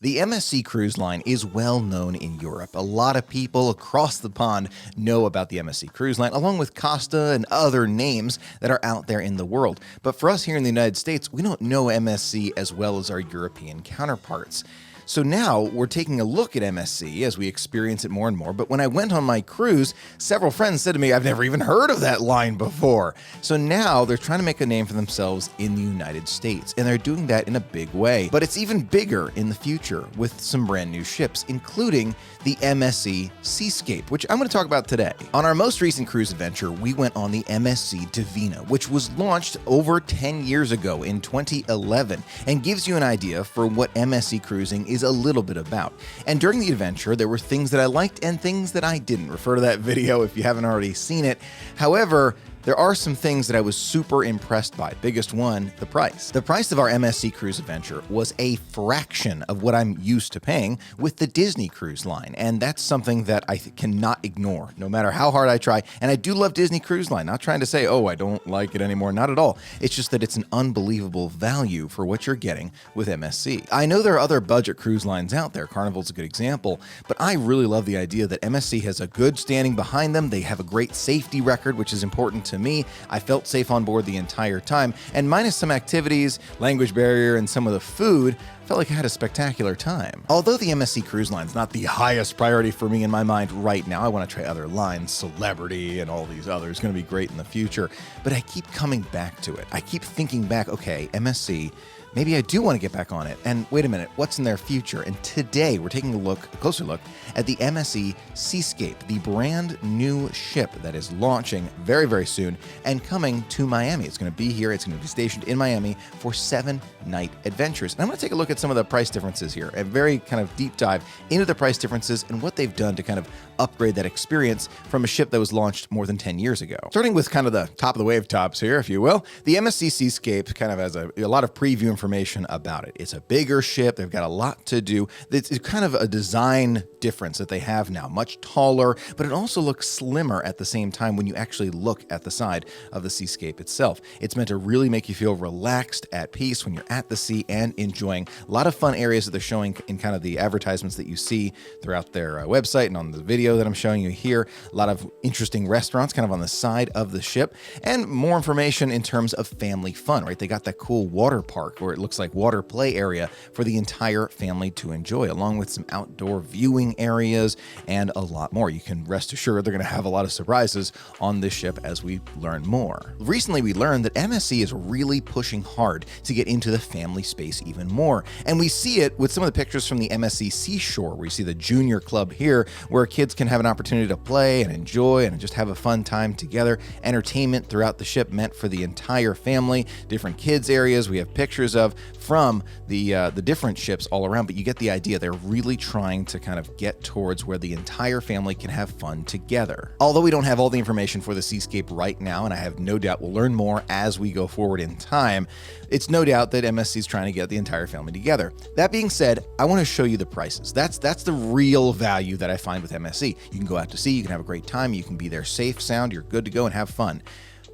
The MSC cruise line is well known in Europe. A lot of people across the pond know about the MSC cruise line, along with Costa and other names that are out there in the world. But for us here in the United States, we don't know MSC as well as our European counterparts. So now we're taking a look at MSC as we experience it more and more. But when I went on my cruise, several friends said to me, I've never even heard of that line before. So now they're trying to make a name for themselves in the United States, and they're doing that in a big way. But it's even bigger in the future with some brand new ships, including the MSC Seascape, which I'm going to talk about today. On our most recent cruise adventure, we went on the MSC Divina, which was launched over 10 years ago in 2011, and gives you an idea for what MSC cruising is a little bit about. And during the adventure, there were things that I liked and things that I didn't. Refer to that video if you haven't already seen it. However, there are some things that I was super impressed by. Biggest one, the price. The price of our MSC cruise adventure was a fraction of what I'm used to paying with the Disney Cruise Line. And that's something that I cannot ignore, no matter how hard I try. And I do love Disney Cruise Line. Not trying to say, oh, I don't like it anymore. Not at all. It's just that it's an unbelievable value for what you're getting with MSC. I know there are other budget cruise lines out there. Carnival's a good example. But I really love the idea that MSC has a good standing behind them. They have a great safety record, which is important to me. I felt safe on board the entire time, and minus some activities, language barrier, and some of the food, I felt like I had a spectacular time. Although the MSC cruise line's not the highest priority for me in my mind right now, I want to try other lines, Celebrity and all these others, going to be great in the future, but I keep coming back to it. I keep thinking back, okay, MSC, maybe I do want to get back on it. And wait a minute, what's in their future? And today we're taking a closer look at the MSC Seascape, the brand new ship that is launching very, very soon and coming to Miami. It's going to be here. It's going to be stationed in Miami for 7-night adventures. And I'm going to take a look at some of the price differences here, a very kind of deep dive into the price differences and what they've done to kind of upgrade that experience from a ship that was launched more than 10 years ago. Starting with kind of the top of the wave tops here, if you will, the MSC Seascape kind of has a lot of preview information about it. It's a bigger ship. They've got a lot to do. It's kind of a design difference that they have now, much taller, but it also looks slimmer at the same time when you actually look at the side of the Seascape itself. It's meant to really make you feel relaxed, at peace when you're at the sea and enjoying a lot of fun areas that they're showing in kind of the advertisements that you see throughout their website and on the video that I'm showing you here. A lot of interesting restaurants kind of on the side of the ship, and more information in terms of family fun, right? They got that cool water park where it looks like water play area for the entire family to enjoy, along with some outdoor viewing areas and a lot more. You can rest assured they're going to have a lot of surprises on this ship as we learn more. Recently, we learned that MSC is really pushing hard to get into the family space even more. And we see it with some of the pictures from the MSC Seashore, where you see the junior club here, where kids can have an opportunity to play and enjoy and just have a fun time together. Entertainment throughout the ship meant for the entire family. Different kids areas we have pictures of from the different ships all around, but you get the idea. They're really trying to kind of get towards where the entire family can have fun together. Although we don't have all the information for the Seascape right now, and I have no doubt we'll learn more as we go forward in time, it's no doubt that MSC is trying to get the entire family together. That being said, I want to show you the prices. That's the real value that I find with MSC. You can go out to sea, you can have a great time, you can be there safe, sound, you're good to go and have fun.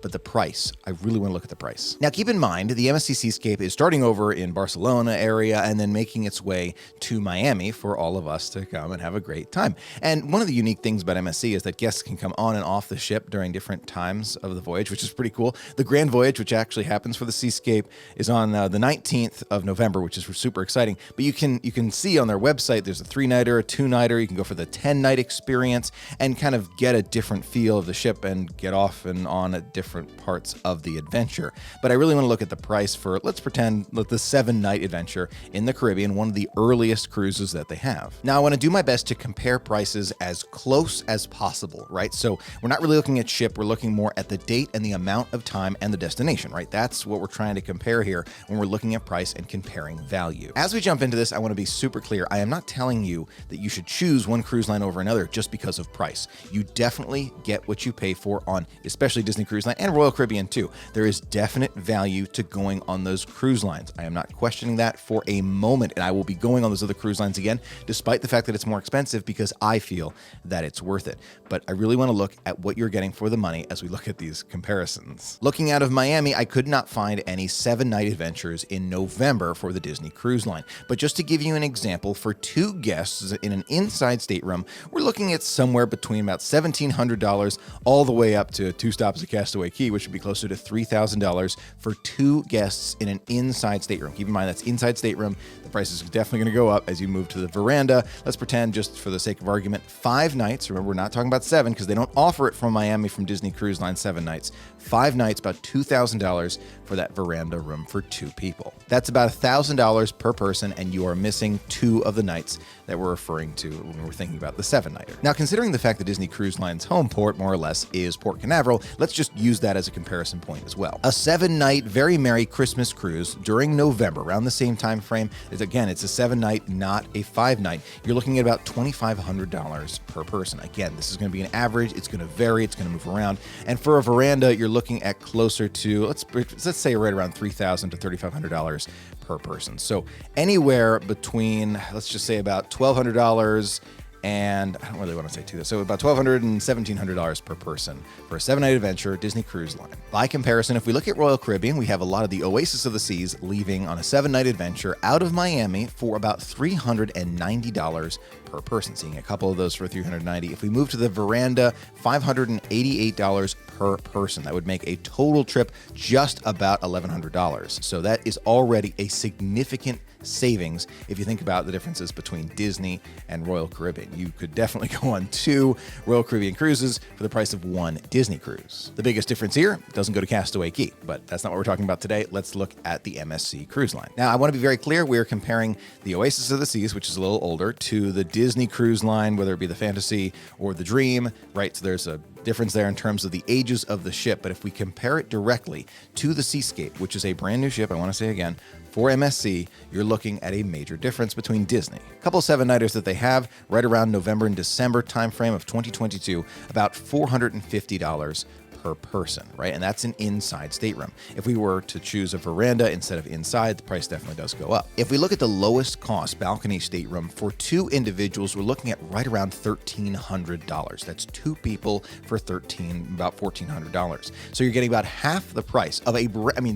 But the price, I really want to look at the price. Now, keep in mind, the MSC Seascape is starting over in Barcelona area and then making its way to Miami for all of us to come and have a great time. And one of the unique things about MSC is that guests can come on and off the ship during different times of the voyage, which is pretty cool. The Grand Voyage, which actually happens for the Seascape, is on the 19th of November, which is super exciting. But you can see on their website, there's a 3-nighter, a 2-nighter. You can go for the 10-night experience and kind of get a different feel of the ship and get off and on at different parts of the adventure. But I really want to look at the price for, let's pretend, the 7-night adventure in the Caribbean, one of the earliest cruises that they have. Now, I want to do my best to compare prices as close as possible, right? So we're not really looking at ship, we're looking more at the date and the amount of time and the destination, right? That's what we're trying to compare here when we're looking at price and comparing value. As we jump into this, I want to be super clear. I am not telling you that you should choose one cruise line over another just because of price. You definitely get what you pay for on especially Disney Cruise Line and Royal Caribbean too. There is definite value to going on those cruise lines. I am not questioning that for a moment, and I will be going on those other cruise lines again, despite the fact that it's more expensive, because I feel that it's worth it. But I really want to look at what you're getting for the money as we look at these comparisons. Looking out of Miami, I could not find any 7-night adventures in November for the Disney Cruise Line. But just to give you an example, for 2 guests in an inside stateroom, we're looking at somewhere between about $1,700 all the way up to 2 stops at Castaway Cay, which would be closer to $3,000 for 2 guests in an inside stateroom. Keep in mind, that's inside stateroom. The price is definitely going to go up as you move to the veranda. Let's pretend, just for the sake of argument, 5 nights. Remember, we're not talking about 7 because they don't offer it from Miami from Disney Cruise Line 7 nights. 5 nights, about $2,000 for that veranda room for 2 people. That's about $1,000 per person, and you are missing 2 of the nights that we're referring to when we're thinking about the 7-nighter. Now, considering the fact that Disney Cruise Line's home port, more or less, is Port Canaveral, let's just use that as a comparison point as well. A 7-night, very merry Christmas cruise during November, around the same time frame. Again, it's a 7-night, not a 5-night. You're looking at about $2,500 per person. Again, this is going to be an average. It's going to vary. It's going to move around. And for a veranda, you're looking at closer to, let's say right around $3,000 to $3,500 per person. So anywhere between, let's just say about $1,200 and I don't really want to say $2,000, so about $1,200 and $1,700 per person for a 7-night adventure Disney Cruise Line. By comparison, if we look at Royal Caribbean, we have a lot of the Oasis of the Seas leaving on a 7-night adventure out of Miami for about $390 per person, seeing a couple of those for $390. If we move to the veranda, $588 per person. That would make a total trip just about $1,100. So that is already a significant savings if you think about the differences between Disney and Royal Caribbean. You could definitely go on 2 Royal Caribbean cruises for the price of 1 Disney cruise. The biggest difference here doesn't go to Castaway Cay, but that's not what we're talking about today. Let's look at the MSC cruise line. Now, I want to be very clear. We're comparing the Oasis of the Seas, which is a little older, to the Disney Cruise Line, whether it be the Fantasy or the Dream, right? So there's a difference there in terms of the ages of the ship. But if we compare it directly to the Seascape, which is a brand new ship, I want to say again, for MSC, you're looking at a major difference between Disney. A couple of 7-nighters that they have right around November and December timeframe of 2022, about $450 per person, right? And that's an inside stateroom. If we were to choose a veranda instead of inside, the price definitely does go up. If we look at the lowest cost balcony stateroom for 2 individuals, we're looking at right around $1,300. That's 2 people for about $1,400. So you're getting about half the price of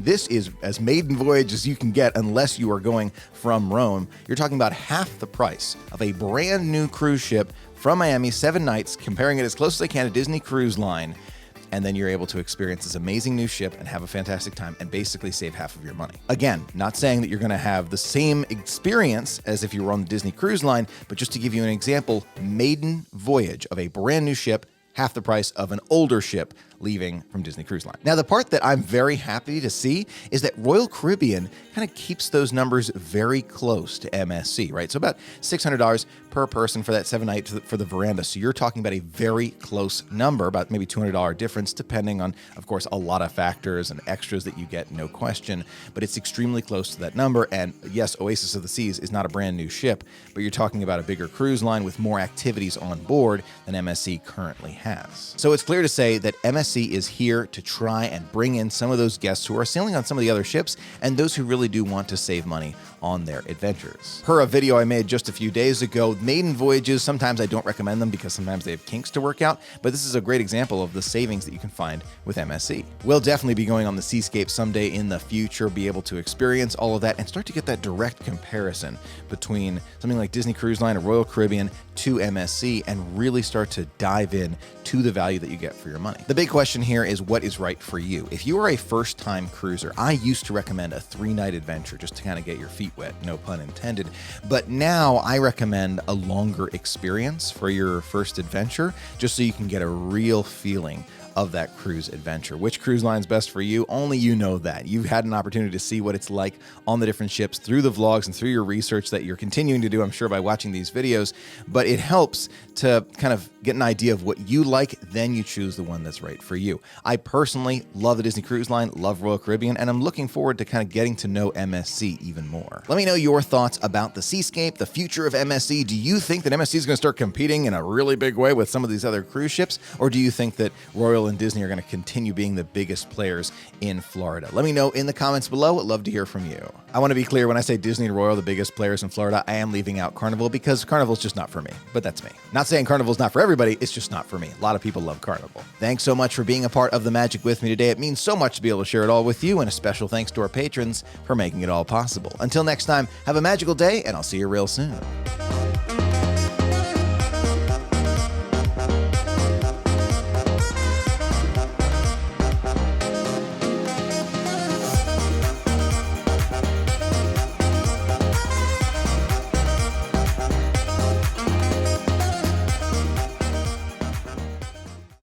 this is as maiden voyage as you can get unless you are going from Rome. You're talking about half the price of a brand new cruise ship from Miami, 7 nights, comparing it as close as I can to Disney Cruise Line. And then you're able to experience this amazing new ship and have a fantastic time and basically save half of your money. Again, not saying that you're going to have the same experience as if you were on the Disney Cruise Line, but just to give you an example, maiden voyage of a brand new ship, half the price of an older ship leaving from Disney Cruise Line. Now, the part that I'm very happy to see is that Royal Caribbean kind of keeps those numbers very close to MSC, right? So about $600 per person for that 7-night for the veranda. So you're talking about a very close number, about maybe $200 difference, depending on, of course, a lot of factors and extras that you get, no question. But it's extremely close to that number. And yes, Oasis of the Seas is not a brand new ship, but you're talking about a bigger cruise line with more activities on board than MSC currently has. So it's clear to say that MSC is here to try and bring in some of those guests who are sailing on some of the other ships and those who really do want to save money on their adventures. Per a video I made just a few days ago, maiden voyages, sometimes I don't recommend them because sometimes they have kinks to work out, but this is a great example of the savings that you can find with MSC. We'll definitely be going on the Seascape someday in the future, be able to experience all of that and start to get that direct comparison between something like Disney Cruise Line or Royal Caribbean to MSC and really start to dive in to the value that you get for your money. The big question here is what is right for you. If you are a first-time cruiser, I used to recommend a 3-night adventure just to kind of get your feet wet, no pun intended. But now I recommend a longer experience for your first adventure, just so you can get a real feeling of that cruise adventure. Which cruise line's best for you? Only you know that. You've had an opportunity to see what it's like on the different ships through the vlogs and through your research that you're continuing to do, I'm sure, by watching these videos. But it helps to kind of get an idea of what you like, then you choose the one that's right for you. I personally love the Disney Cruise Line, love Royal Caribbean, and I'm looking forward to kind of getting to know MSC even more. Let me know your thoughts about the Seascape, the future of MSC. Do you think that MSC is going to start competing in a really big way with some of these other cruise ships? Or do you think that Royal Royal and Disney are going to continue being the biggest players in Florida? Let me know in the comments below. I'd love to hear from you. I want to be clear, when I say Disney and Royal are the biggest players in Florida, I am leaving out Carnival because Carnival's just not for me. But that's me. Not saying Carnival's not for everybody, it's just not for me. A lot of people love Carnival. Thanks so much for being a part of the magic with me today. It means so much to be able to share it all with you, and a special thanks to our patrons for making it all possible. Until next time, have a magical day, and I'll see you real soon.